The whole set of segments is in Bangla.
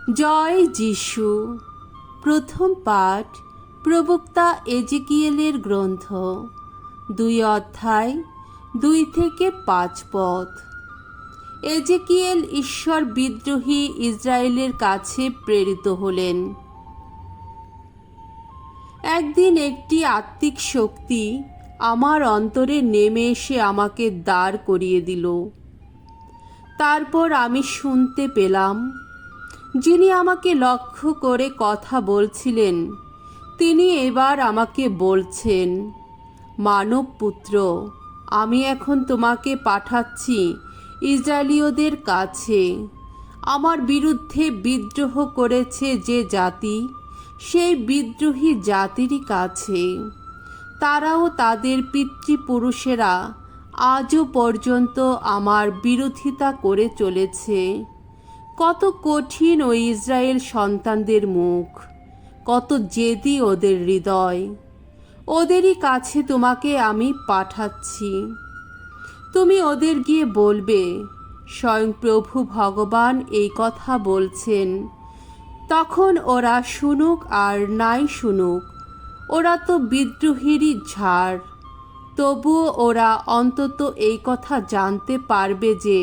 জয় যিশু। প্রথম পাঠ প্রবক্তা এজেকিয়েলের গ্রন্থ, 2 অধ্যায় 2 থেকে 5 পদ। এজেকিয়েল ঈশ্বর বিদ্রোহী ইসরায়েলের কাছে প্রেরিত হলেন। একদিন একটি আত্মিক শক্তি আমার অন্তরে নেমে এসে আমাকে দাঁড় করিয়ে দিল। তারপর আমি শুনতে পেলাম, যিনি আমাকে লক্ষ্য করে কথা বলছিলেন তিনি এবার আমাকে বলছেন, মানব পুত্র, আমি এখন তোমাকে পাঠাচ্ছি ইসরায়েলীয়দের কাছে। আমার বিরুদ্ধে বিদ্রোহ করেছে যে জাতি, সেই বিদ্রোহী জাতিরই কাছে। তারাও তাদের পিতৃপুরুষেরা আজও পর্যন্ত আমার বিরোধিতা করে চলেছে। কত কঠিন ওই ইসরায়েল সন্তানদের মুখ, কত জেদি ওদের হৃদয়। ওদেরই কাছে তোমাকে আমি পাঠাচ্ছি। তুমি ওদের গিয়ে বলবে, স্বয়ং প্রভু ভগবান এই কথা বলছেন। তখন ওরা শুনুক আর নাই শুনুক, ওরা তো বিদ্রোহীরই ঝাড়। তবুও ওরা অন্তত এই কথা জানতে পারবে যে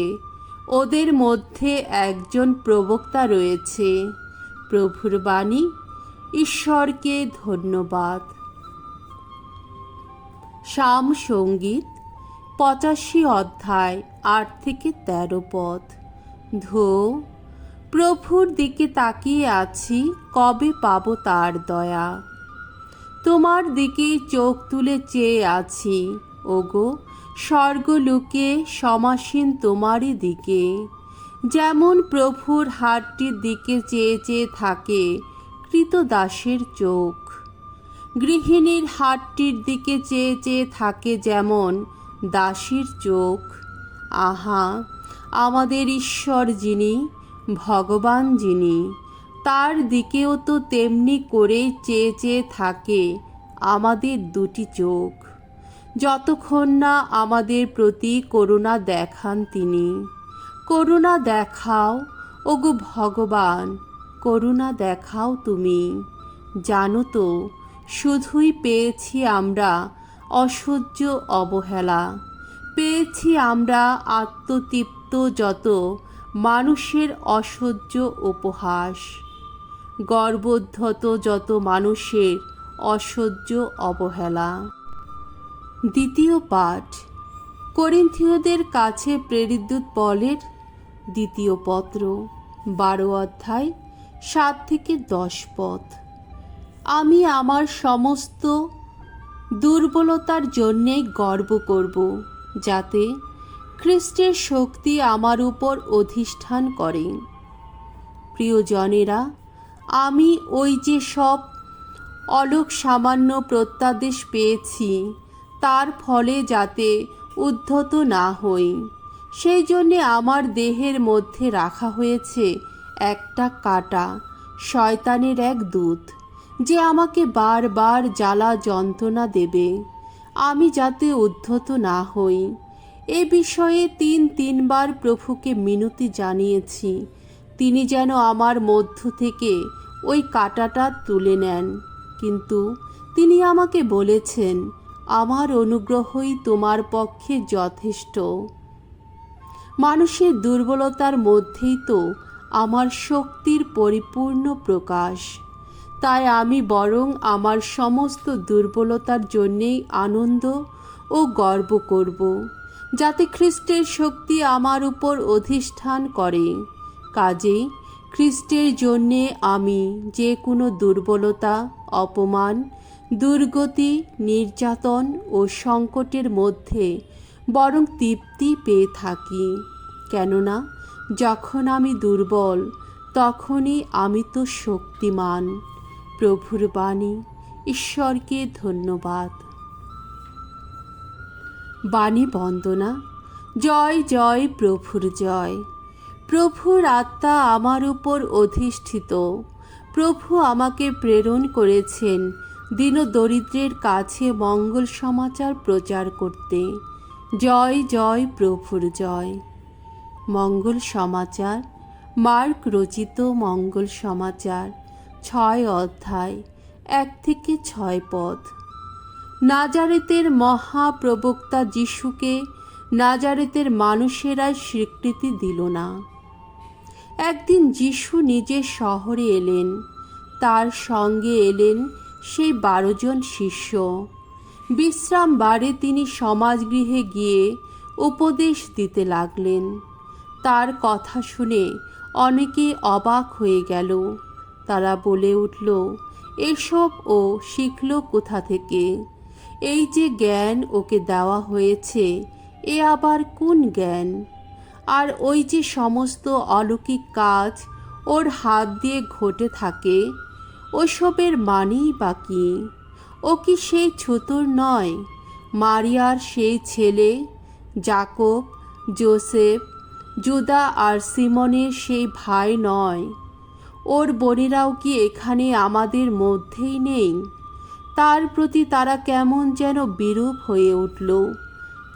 ওদের মধ্যে একজন প্রবক্তা রয়েছে। প্রভুর বাণী। ঈশ্বরকে ধন্যবাদ। সাম সঙ্গীত 85 অধ্যায় 8 থেকে 13 পদ। ধো, প্রভুর দিকে তাকিয়ে আছি, কবে পাব তার দয়া। তোমার দিকেই চোখ তুলে চেয়ে আছি, ওগো স্বর্গলোকে সমাসীন তোমারই দিকে। যেমন প্রভুর হাতটির দিকে চেয়ে চেয়ে থাকে কৃতদাসের চোখ, গৃহিণীর হাতটির দিকে চেয়ে চেয়ে থাকে যেমন দাসীর চোখ। আহা, আমাদের ঈশ্বর যিনি, ভগবান যিনি, তার দিকেও তো তেমনি করেই চেয়ে চেয়ে থাকে আমাদের দুটি চোখ, যতক্ষণ না আমাদের প্রতি করুণা দেখান তিনি। করুণা দেখাও, ওগো ভগবান, করুণা দেখাও তুমি। জানো তো, শুধুই পেয়েছি আমরা অসহ্য অবহেলা, পেয়েছি আমরা আত্মতৃপ্ত যত মানুষের অসহ্য উপহাস, গর্বোদ্ধত যত মানুষের অসহ্য অবহেলা। দ্বিতীয় পাঠ করিন্থীয়দের কাছে প্রেরিতদূত পলের দ্বিতীয় পত্র, 12 অধ্যায় 7 থেকে 10 পদ। আমি আমার সমস্ত দুর্বলতার জন্যে গর্ব করব, যাতে খ্রিস্টের শক্তি আমার উপর অধিষ্ঠান করে। প্রিয়জনেরা, আমি ওই যে সব অলোক সামান্য প্রত্যাদেশ পেয়েছি, তার ফলে যাতে উদ্ধত না হই, সেই জন্যে আমার দেহের মধ্যে রাখা হয়েছে একটা কাঁটা, শয়তানের এক দূত, যে আমাকে বারবার জ্বালা যন্ত্রণা দেবে, আমি যাতে উদ্ধত না হই। এ বিষয়ে 3বার প্রভুকে মিনতি জানিয়েছি, তিনি যেন আমার মধ্য থেকে ওই কাঁটাটা তুলে নেন। কিন্তু তিনি আমাকে বলেছেন, আমার অনুগ্রহই তোমার পক্ষে যথেষ্ট। মানুষের দুর্বলতার মধ্যেই তো আমার শক্তির পরিপূর্ণ প্রকাশ। তাই আমি বরং আমার সমস্ত দুর্বলতার জন্যেই আনন্দ ও গর্ব করব, যাতে খ্রিস্টের শক্তি আমার উপর অধিষ্ঠান করে। কাজেই খ্রিস্টের জন্যে আমি যে কোনো দুর্বলতা, অপমান, দুর্গতি, নির্যাতন ও সংকটের মধ্যে বরং তৃপ্তি পেয়ে থাকি। কেননা যখন আমি দুর্বল, তখনই আমি তো শক্তিমান। প্রভুর বাণী। ঈশ্বরকে ধন্যবাদ। বাণী বন্দনা। জয় জয় প্রভুর জয়। প্রভুর আত্মা আমার উপর অধিষ্ঠিত। প্রভু আমাকে প্রেরণ করেছেন দীনদরিদ্রের কাছে মঙ্গল সমাচার প্রচার করতে। জয় জয় প্রভুর জয়। মঙ্গল সমাচার মার্ক রচিত মঙ্গল সমাচার 6 অধ্যায় 1 থেকে 6 পদ। নাজারেতের মহাপ্রবক্তা যিশুকে নাজারেতের মানুষেরাই স্বীকৃতি দিল না। একদিন যিশু নিজের শহরে এলেন, তার সঙ্গে এলেন সেই 12 জন শিষ্য। বিশ্রাম বারে তিনি সমাজগৃহে গিয়ে উপদেশ দিতে লাগলেন। তার কথা শুনে অনেকে অবাক হয়ে গেল। তারা বলে উঠল, এসব ও শিখল কোথা থেকে? এই যে জ্ঞান ওকে দেওয়া হয়েছে, এ আবার কোন জ্ঞান? আর ওই যে সমস্ত অলৌকিক কাজ ওর হাত দিয়ে ঘটে থাকে, ওসবের মানেই বা কী? ও কি সেই ছুতোর নয়, মারিয়ার সেই ছেলে, যাকব, যোসেফ, জুদা আর সিমনের সেই ভাই নয়? ওর বোনেরাও কি এখানে আমাদের মধ্যেই নেই? তার প্রতি তারা কেমন যেন বিরূপ হয়ে উঠল।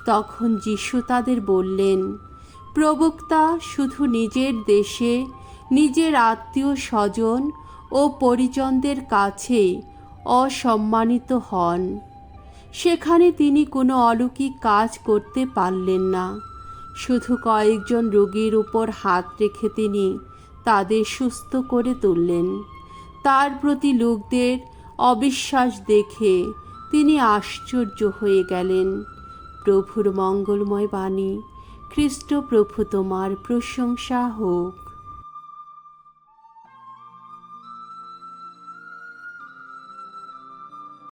তখন যিশু তাদের বললেন, প্রবক্তা শুধু নিজের দেশে নিজের আত্মীয় স্বজন ও পরিজনদের কাছে অসম্মানিত হন। সেখানে তিনি কোনো অলৌকিক কাজ করতে পারলেন না। শুধু কয়েকজন রোগীর উপর হাত রেখে তিনি তাদের সুস্থ করে তুললেন। তার প্রতি লোকদের অবিশ্বাস দেখে তিনি আশ্চর্য হয়ে গেলেন। প্রভুর মঙ্গলময় বাণী। খ্রিস্ট প্রভু তোমার প্রশংসা হোক।